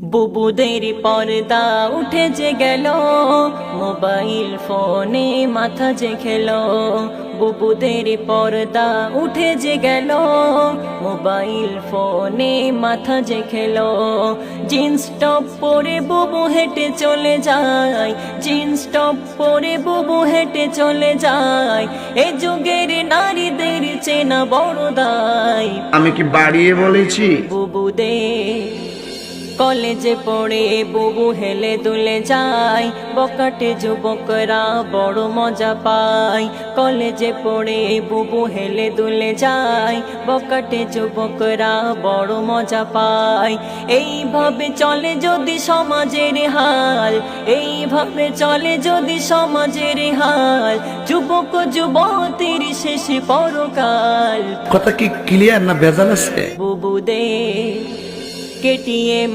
বুবুদের পর্দা উঠে যে গেল, মোবাইল ফোনে মাথা যে খেলো। বুবুদের পর্দা উঠে যে গেল, মোবাইল ফোনে মাথা যে খেলো। জিন্স টপ পরে বুবু হেঁটে চলে যায়, জিন্স টপ পরে বুবু হেঁটে চলে যায়। এ যুগের নারীদের চেনা বড় দায়। আমি কি বাড়িয়ে বলেছি? বুবুদের কলেজে পড়ে বুবু হেলে দুলে যায়, বকাটে যুবকরা বড় মজা পায়। কলেজে পড়ে বুবু হেলে দুলে যায়, বকাটে যুবকরা বড় মজা পায়। এইভাবে চলে যদি সমাজের হাল, এইভাবে চলে যদি সমাজের হাল, যুবক যুবতীর শেষে পরকাল। কথা কি ক্লিয়ার না ভেজাল আছে? বুবুদের কেটিএম